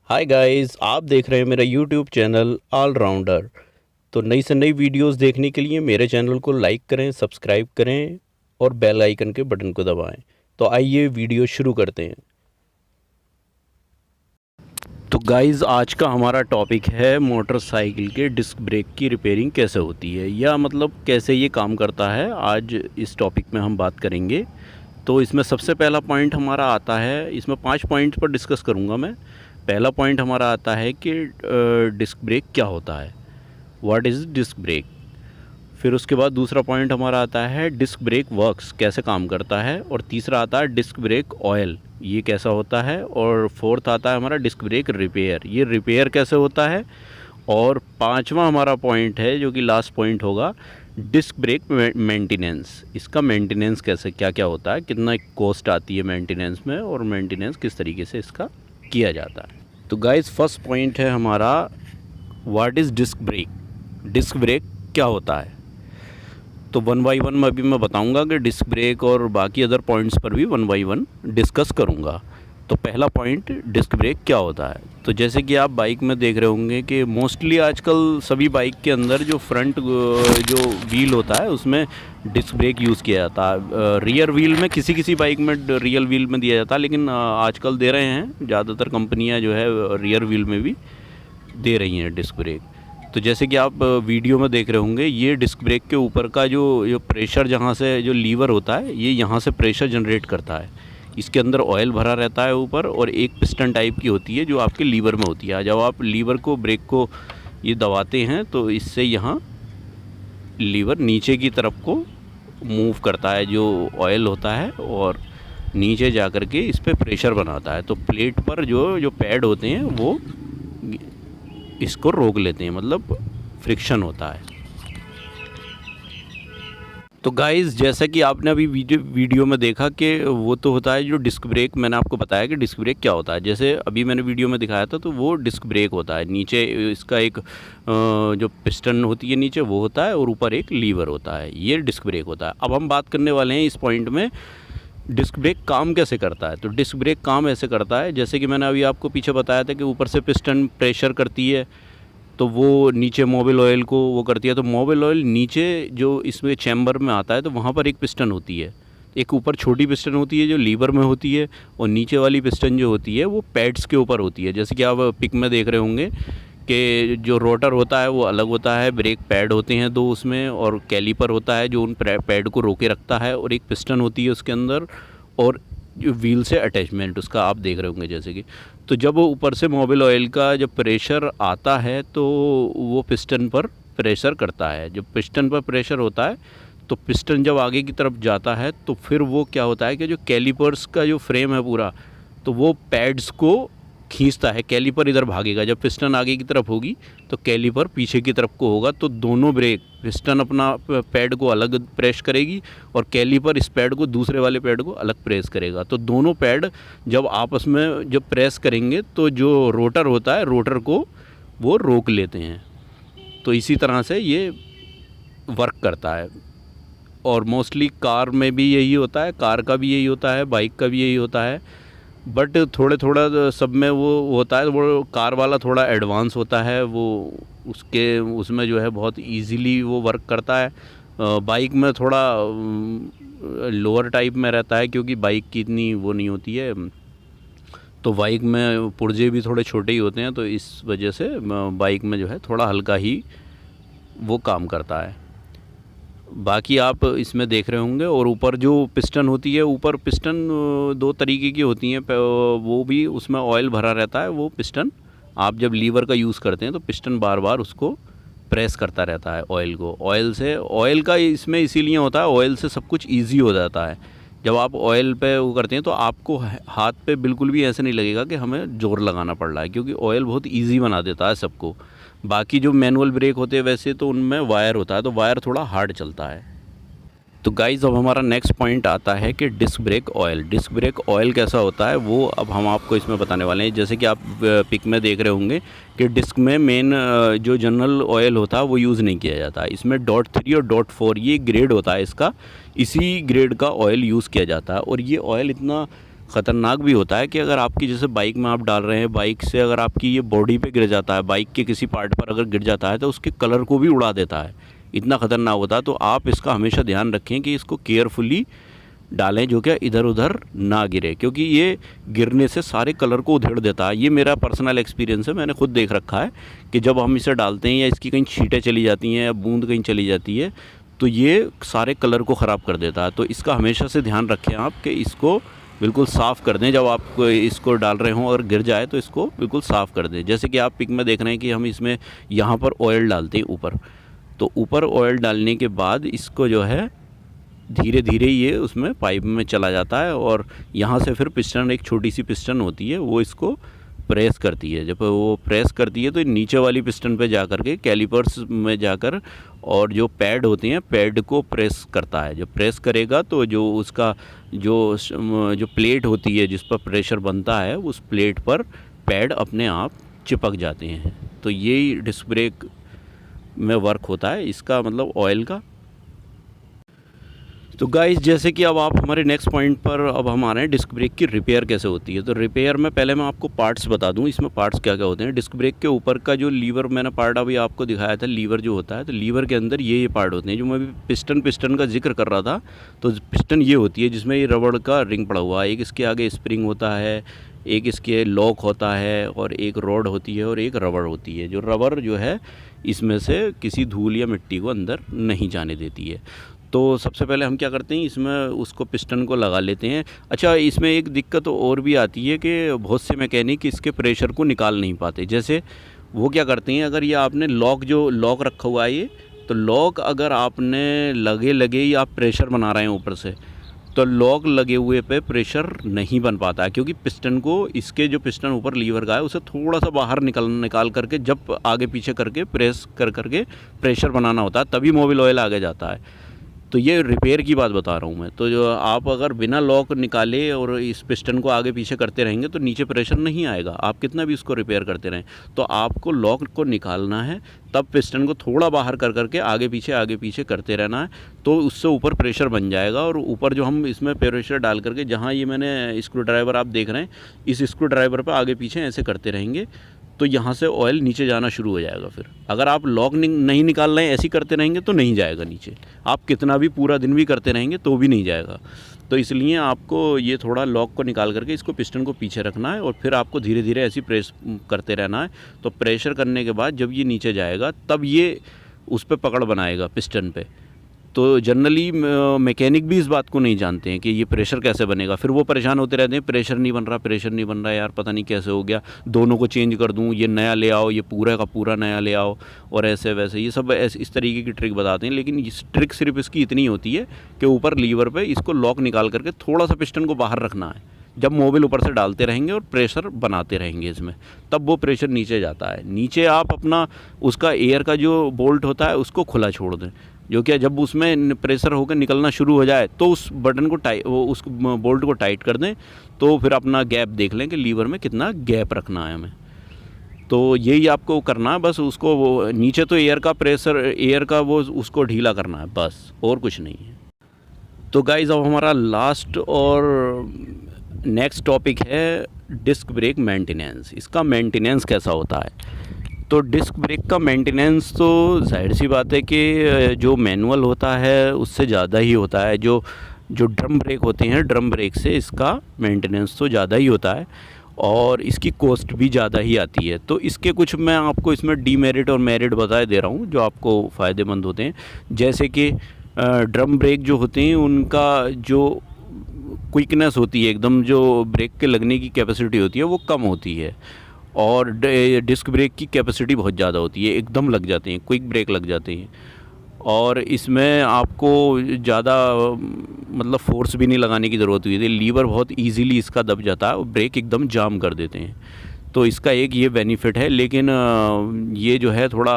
Hi guys, आप देख रहे हैं मेरा यूट्यूब चैनल ऑलराउंडर। तो नई से नई वीडियोस देखने के लिए मेरे चैनल को लाइक करें, सब्सक्राइब करें और बेल आइकन के बटन को दबाएं। तो आइए वीडियो शुरू करते हैं। तो गाइस, आज का हमारा टॉपिक है मोटरसाइकिल के डिस्क ब्रेक की रिपेयरिंग कैसे होती है, या मतलब कैसे ये काम करता है। आज इस टॉपिक में हम बात करेंगे। तो इसमें सबसे पहला पॉइंट हमारा आता है, इसमें 5 पॉइंट पर डिस्कस करूँगा मैं। पहला पॉइंट हमारा आता है कि डिस्क ब्रेक क्या होता है, व्हाट इज़ डिस्क ब्रेक। फिर उसके बाद दूसरा पॉइंट हमारा आता है डिस्क ब्रेक वर्क्स, कैसे काम करता है। और तीसरा आता है डिस्क ब्रेक ऑयल, ये कैसा होता है। और फोर्थ आता है हमारा डिस्क ब्रेक रिपेयर, ये रिपेयर कैसे होता है। और पांचवा हमारा पॉइंट है जो कि लास्ट पॉइंट होगा, डिस्क ब्रेक मेंटेनेंस। इसका मेंटेनेंस कैसे, क्या क्या होता है, कितना कॉस्ट आती है मेंटेनेंस में, और मेंटेनेंस किस तरीके से इसका किया जाता है। तो गाइस, फर्स्ट पॉइंट है हमारा what is disc brake. Disc brake क्या होता है, तो वन बाई वन में अभी मैं बताऊंगा कि डिस्क ब्रेक और बाकी अदर पॉइंट्स पर भी वन बाई वन डिस्कस करूंगा। तो पहला पॉइंट, डिस्क ब्रेक क्या होता है। तो जैसे कि आप बाइक में देख रहे होंगे कि मोस्टली आजकल सभी बाइक के अंदर जो फ्रंट जो व्हील होता है उसमें डिस्क ब्रेक यूज़ किया जाता है। रियर व्हील में किसी किसी बाइक में रियल व्हील में दिया जाता है, लेकिन आजकल दे रहे हैं ज़्यादातर कंपनियां जो है रियर व्हील में भी दे रही हैं डिस्क ब्रेक। तो जैसे कि आप वीडियो में देख रहे होंगे, ये डिस्क ब्रेक के ऊपर का जो प्रेशर, जहाँ से जो लीवर होता है, ये यहाँ से प्रेशर जनरेट करता है। इसके अंदर ऑयल भरा रहता है ऊपर, और एक पिस्टन टाइप की होती है जो आपके लीवर में होती है। जब आप लीवर को, ब्रेक को ये दबाते हैं तो इससे यहाँ लीवर नीचे की तरफ को मूव करता है जो ऑयल होता है, और नीचे जा कर के इस पर प्रेशर बनाता है। तो प्लेट पर जो जो पैड होते हैं वो इसको रोक लेते हैं, मतलब फ्रिक्शन होता है। तो गाइस, जैसा कि आपने अभी वीडियो में देखा कि वो तो होता है जो डिस्क ब्रेक, मैंने आपको बताया कि डिस्क ब्रेक क्या होता है। जैसे अभी मैंने वीडियो में दिखाया था, तो वो डिस्क ब्रेक होता है। नीचे इसका एक जो पिस्टन होती है नीचे वो होता है, और ऊपर एक लीवर होता है, ये डिस्क ब्रेक होता है। अब हम बात करने वाले हैं इस पॉइंट में डिस्क ब्रेक काम कैसे करता है। तो डिस्क ब्रेक काम ऐसे करता है, जैसे कि मैंने अभी आपको पीछे बताया था कि ऊपर से पिस्टन प्रेशर करती है, तो वो नीचे मोबिल ऑयल को वो करती है। तो मोबिल ऑयल नीचे जो इसमें चैम्बर में आता है, तो वहाँ पर एक पिस्टन होती है। एक ऊपर छोटी पिस्टन होती है जो लीवर में होती है, और नीचे वाली पिस्टन जो होती है वो पैड्स के ऊपर होती है। जैसे कि आप पिक में देख रहे होंगे कि जो रोटर होता है वो अलग होता है, ब्रेक पैड होते हैं 2 उसमें, और कैलीपर होता है जो उन पैड को रोके रखता है, और एक पिस्टन होती है उसके अंदर, और जो व्हील से अटैचमेंट उसका आप देख रहे होंगे जैसे कि। तो जब ऊपर से मोबिल ऑयल का जब प्रेशर आता है तो वो पिस्टन पर प्रेशर करता है। जब पिस्टन पर प्रेशर होता है तो पिस्टन जब आगे की तरफ जाता है, तो फिर वो क्या होता है कि जो कैलिपर्स का जो फ्रेम है पूरा, तो वो पैड्स को खींचता है। कैलिपर इधर भागेगा, जब पिस्टन आगे की तरफ होगी तो कैलिपर पीछे की तरफ को होगा। तो दोनों ब्रेक, पिस्टन अपना पैड को अलग प्रेस करेगी, और कैलिपर इस पैड को, दूसरे वाले पैड को अलग प्रेस करेगा। तो दोनों पैड जब आपस में जब प्रेस करेंगे तो जो रोटर होता है, रोटर को वो रोक लेते हैं। तो इसी तरह से ये वर्क करता है। और मोस्टली कार में भी यही होता है, कार का भी यही होता है, बाइक का भी यही होता है। बट थोड़े थोड़ा सब में वो होता है, वो कार वाला थोड़ा एडवांस होता है, वो उसके उसमें जो है बहुत इजीली वो वर्क करता है। बाइक में थोड़ा लोअर टाइप में रहता है, क्योंकि बाइक की इतनी वो नहीं होती है। तो बाइक में पुर्जे भी थोड़े छोटे ही होते हैं, तो इस वजह से बाइक में जो है थोड़ा हल्का ही वो काम करता है। बाकी आप इसमें देख रहे होंगे। और ऊपर जो पिस्टन होती है, ऊपर पिस्टन 2 तरीके की होती हैं, वो भी उसमें ऑयल भरा रहता है। वो पिस्टन आप जब लीवर का यूज़ करते हैं तो पिस्टन बार बार उसको प्रेस करता रहता है ऑयल को। ऑयल से, ऑयल का इसमें इसीलिए होता है, ऑयल से सब कुछ ईजी हो जाता है। जब आप ऑयल पे वो करते हैं तो आपको हाथ पे बिल्कुल भी ऐसे नहीं लगेगा कि हमें ज़ोर लगाना पड़ रहा है, क्योंकि ऑयल बहुत ईजी बना देता है सबको। बाकी जो मैनुअल ब्रेक होते हैं वैसे तो उनमें वायर होता है, तो वायर थोड़ा हार्ड चलता है। तो गाइज़, अब हमारा नेक्स्ट पॉइंट आता है कि disc brake oil. Disc brake oil कैसा होता है वो अब हम आपको इसमें बताने वाले हैं। जैसे कि आप पिक में देख रहे होंगे कि डिस्क में मेन जो जनरल ऑयल होता है वो यूज़ नहीं किया जाता। इसमें .3 और .4 ये ग्रेड होता है इसका, इसी ग्रेड का ऑयल यूज़ किया जाता है। और ये ऑयल इतना ख़तरनाक भी होता है कि अगर आपकी जैसे बाइक में आप डाल रहे हैं, बाइक से अगर आपकी ये बॉडी पे गिर जाता है, बाइक के किसी पार्ट पर अगर गिर जाता है तो उसके कलर को भी उड़ा देता है, इतना ख़तरनाक होता है। तो आप इसका हमेशा ध्यान रखें कि इसको केयरफुली डालें, जो क्या इधर उधर ना गिरे, क्योंकि ये गिरने से सारे कलर को उधेड़ देता है। ये मेरा पर्सनल एक्सपीरियंस है, मैंने खुद देख रखा है कि जब हम इसे डालते हैं या इसकी कहीं छींटें चली जाती हैं या बूंद कहीं चली जाती है तो ये सारे कलर को ख़राब कर देता है। तो इसका हमेशा से ध्यान रखें आप कि इसको बिल्कुल साफ़ कर दें। जब आप इसको डाल रहे हों और गिर जाए तो इसको बिल्कुल साफ़ कर दें। जैसे कि आप पिक में देख रहे हैं कि हम इसमें यहाँ पर ऑयल डालते हैं ऊपर, तो ऊपर ऑयल डालने के बाद इसको जो है धीरे धीरे ये उसमें पाइप में चला जाता है और यहाँ से फिर पिस्टन, एक छोटी सी पिस्टन होती है, वो इसको प्रेस करती है। जब वो प्रेस करती है तो नीचे वाली पिस्टन पे जा कर के कैलिपर्स में जाकर और जो पैड होती हैं पैड को प्रेस करता है। जब प्रेस करेगा तो जो उसका जो प्लेट होती है जिस पर प्रेशर बनता है उस प्लेट पर पैड अपने आप चिपक जाते हैं। तो यही डिस्क ब्रेक में वर्क होता है, इसका मतलब ऑयल का। तो गाइस, जैसे कि अब आप हमारे नेक्स्ट पॉइंट पर अब हम आ रहे हैं, डिस्क ब्रेक की रिपेयर कैसे होती है। तो रिपेयर में पहले मैं आपको पार्ट्स बता दूं, इसमें पार्ट्स क्या क्या होते हैं। डिस्क ब्रेक के ऊपर का जो लीवर मैंने पार्ट अभी आपको दिखाया था, लीवर जो होता है, तो लीवर के अंदर ये पार्ट होते हैं। जो मैं अभी पिस्टन का जिक्र कर रहा था, तो पिस्टन ये होती है जिसमें ये रबड़ का रिंग पड़ा हुआ है। एक इसके आगे स्प्रिंग होता है, एक इसके लॉक होता है और एक रॉड होती है और एक रबड़ होती है। जो रबड़ जो है इसमें से किसी धूल या मिट्टी को अंदर नहीं जाने देती है। तो सबसे पहले हम क्या करते हैं, इसमें उसको पिस्टन को लगा लेते हैं। अच्छा, इसमें एक दिक्कत और भी आती है कि बहुत से मैकेनिक इसके प्रेशर को निकाल नहीं पाते। जैसे वो क्या करते हैं, अगर ये आपने लॉक रखा हुआ है ये, तो लॉक अगर आपने लगे ही आप प्रेशर बना रहे हैं ऊपर से, तो लॉक लगे हुए पे प्रेशर नहीं बन पाता है, क्योंकि पिस्टन को, इसके जो पिस्टन ऊपर लीवर का है उसे थोड़ा सा बाहर निकाल करके जब आगे पीछे करके प्रेस करके प्रेशर बनाना होता है, तभी मोबिल ऑयल आगे जाता है। तो ये रिपेयर की बात बता रहा हूँ मैं। तो जो आप अगर बिना लॉक निकाले और इस पिस्टन को आगे पीछे करते रहेंगे तो नीचे प्रेशर नहीं आएगा, आप कितना भी इसको रिपेयर करते रहें। तो आपको लॉक को निकालना है, तब पिस्टन को थोड़ा बाहर करके आगे पीछे करते रहना है, तो उससे ऊपर प्रेशर बन जाएगा। और ऊपर जो हम इसमें प्रेशर डाल करके, जहाँ ये मैंने स्क्रू ड्राइवर आप देख रहे हैं, इस स्क्रू ड्राइवर पर आगे पीछे ऐसे करते रहेंगे तो यहाँ से ऑयल नीचे जाना शुरू हो जाएगा। फिर अगर आप लॉक नहीं निकाल रहे हैं, ऐसे ही करते रहेंगे तो नहीं जाएगा नीचे। आप कितना भी पूरा दिन भी करते रहेंगे तो भी नहीं जाएगा। तो इसलिए आपको ये थोड़ा लॉक को निकाल करके इसको पिस्टन को पीछे रखना है और फिर आपको धीरे धीरे ऐसे प्रेस करते रहना है। तो प्रेशर करने के बाद जब ये नीचे जाएगा तब ये उस पर पकड़ बनाएगा पिस्टन पे। तो जनरली मैकेनिक भी इस बात को नहीं जानते हैं कि ये प्रेशर कैसे बनेगा। फिर वो परेशान होते रहते हैं, प्रेशर नहीं बन रहा यार, पता नहीं कैसे हो गया, दोनों को चेंज कर दूं, ये नया ले आओ, ये पूरा का पूरा नया ले आओ, और ऐसे वैसे ये सब इस तरीके की ट्रिक बताते हैं। लेकिन इस ट्रिक सिर्फ इसकी इतनी होती है कि ऊपर लीवर पर इसको लॉक निकाल करके थोड़ा सा पिस्टन को बाहर रखना है। जब मोबिल ऊपर से डालते रहेंगे और प्रेशर बनाते रहेंगे इसमें, तब वो प्रेशर नीचे जाता है। नीचे आप अपना उसका एयर का जो बोल्ट होता है उसको खुला छोड़ दें, जो कि जब उसमें प्रेशर होकर निकलना शुरू हो जाए तो उस बटन को उस बोल्ट को टाइट कर दें। तो फिर अपना गैप देख लें कि लीवर में कितना गैप रखना है हमें। तो यही आपको करना है बस। उसको वो नीचे तो एयर का प्रेशर, एयर का वो उसको ढीला करना है बस, और कुछ नहीं है। तो गाइस, अब हमारा लास्ट और नेक्स्ट टॉपिक है डिस्क ब्रेक मेंटेनेंस। इसका मेंटेनेंस कैसा होता है। तो डिस्क ब्रेक का मेंटेनेंस तो जाहिर सी बात है कि जो मैनुअल होता है उससे ज़्यादा ही होता है। जो ड्रम ब्रेक होते हैं, ड्रम ब्रेक से इसका मेंटेनेंस तो ज़्यादा ही होता है और इसकी कॉस्ट भी ज़्यादा ही आती है। तो इसके कुछ मैं आपको इसमें डीमेरिट और मेरिट बता दे रहा हूँ जो आपको फ़ायदेमंद होते हैं। जैसे कि ड्रम ब्रेक जो होते हैं उनका जो क्विकनेस होती है, एकदम जो ब्रेक के लगने की कैपेसिटी होती है वो कम होती है, और डिस्क ब्रेक की कैपेसिटी बहुत ज़्यादा होती है, एकदम लग जाते हैं, क्विक ब्रेक लग जाते हैं। और इसमें आपको ज़्यादा मतलब फोर्स भी नहीं लगाने की ज़रूरत हुई थी, लीवर बहुत इजीली इसका दब जाता है और ब्रेक एकदम जाम कर देते हैं। तो इसका एक ये बेनिफिट है। लेकिन ये जो है थोड़ा,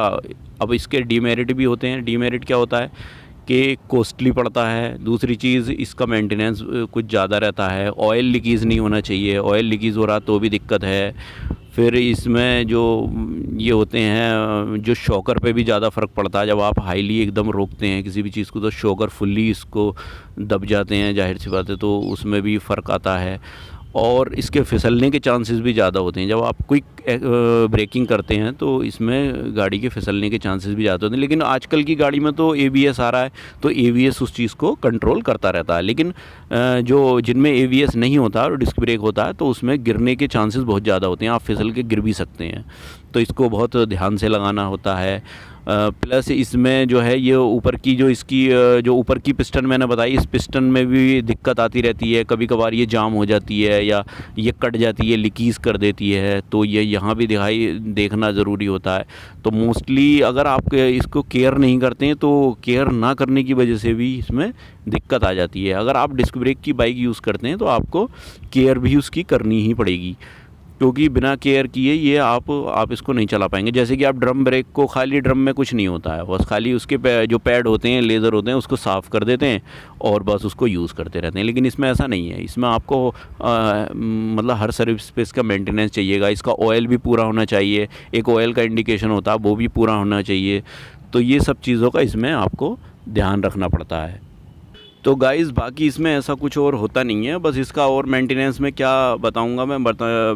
अब इसके डीमेरिट भी होते हैं। डीमेरिट क्या होता है कि कॉस्टली पड़ता है। दूसरी चीज़, इसका मेंटेनेंस कुछ ज़्यादा रहता है। ऑयल लीकेज नहीं होना चाहिए, ऑयल लीकेज हो रहा तो भी दिक्कत है। फिर इसमें जो ये होते हैं, जो शॉकर पे भी ज़्यादा फ़र्क पड़ता है। जब आप हाईली एकदम रोकते हैं किसी भी चीज़ को तो शॉकर फुल्ली इसको दब जाते हैं, जाहिर सी बात है, तो उसमें भी फ़र्क आता है। और इसके फिसलने के चांसेस भी ज़्यादा होते हैं। जब आप क्विक ब्रेकिंग करते हैं तो इसमें गाड़ी के फिसलने के चांसेस भी ज़्यादा होते हैं। लेकिन आजकल की गाड़ी में तो ABS आ रहा है, तो ABS उस चीज़ को कंट्रोल करता रहता है। लेकिन जो जिनमें ABS नहीं होता और डिस्क ब्रेक होता है तो उसमें गिरने के चांसेस बहुत ज़्यादा होते हैं, आप फिसल के गिर भी सकते हैं। तो इसको बहुत ध्यान से लगाना होता है। प्लस इसमें जो है ये ऊपर की जो इसकी जो ऊपर की पिस्टन मैंने बताई, इस पिस्टन में भी दिक्कत आती रहती है। कभी कभार ये जाम हो जाती है या ये कट जाती है, लीकीज कर देती है, तो ये यहाँ भी देखना ज़रूरी होता है। तो मोस्टली अगर आप इसको केयर नहीं करते हैं तो केयर ना करने की वजह से भी इसमें दिक्कत आ जाती है। अगर आप डिस्क ब्रेक की बाइक यूज़ करते हैं तो आपको केयर भी उसकी करनी ही पड़ेगी, क्योंकि बिना केयर किए ये आप इसको नहीं चला पाएंगे। जैसे कि आप ड्रम ब्रेक को, खाली ड्रम में कुछ नहीं होता है, बस खाली उसके जो पैड होते हैं, लेज़र होते हैं, उसको साफ़ कर देते हैं और बस उसको यूज़ करते रहते हैं। लेकिन इसमें ऐसा नहीं है। इसमें आपको मतलब हर सर्विस पे इसका मेंटेनेंस चाहिएगा। इसका ऑयल भी पूरा होना चाहिए, एक ऑयल का इंडिकेशन होता है वो भी पूरा होना चाहिए। तो ये सब चीज़ों का इसमें आपको ध्यान रखना पड़ता है। तो गाइज़ बाकी इसमें ऐसा कुछ और होता नहीं है। बस इसका और मेंटेनेंस में क्या बताऊंगा मैं,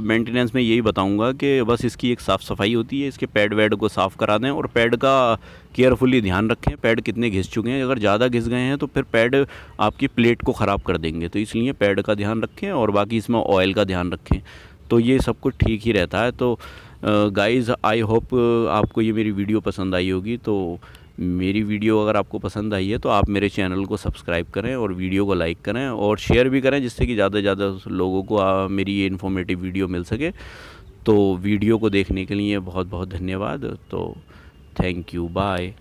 मेंटेनेंस में यही बताऊंगा कि बस इसकी एक साफ़ सफाई होती है, इसके पैड वैड को साफ़ करा दें और पैड का केयरफुली ध्यान रखें। पैड कितने घिस चुके हैं, अगर ज़्यादा घिस गए हैं तो फिर पैड आपकी प्लेट को ख़राब कर देंगे, तो इसलिए पैड का ध्यान रखें और बाकी इसमें ऑयल का ध्यान रखें। तो ये सब कुछ ठीक ही रहता है। तो गाइज़ आई होप आपको ये मेरी वीडियो पसंद आई होगी। तो मेरी वीडियो अगर आपको पसंद आई है तो आप मेरे चैनल को सब्सक्राइब करें और वीडियो को लाइक करें और शेयर भी करें, जिससे कि ज़्यादा से ज़्यादा लोगों को मेरी ये इन्फॉर्मेटिव वीडियो मिल सके। तो वीडियो को देखने के लिए बहुत बहुत धन्यवाद। तो थैंक यू, बाय।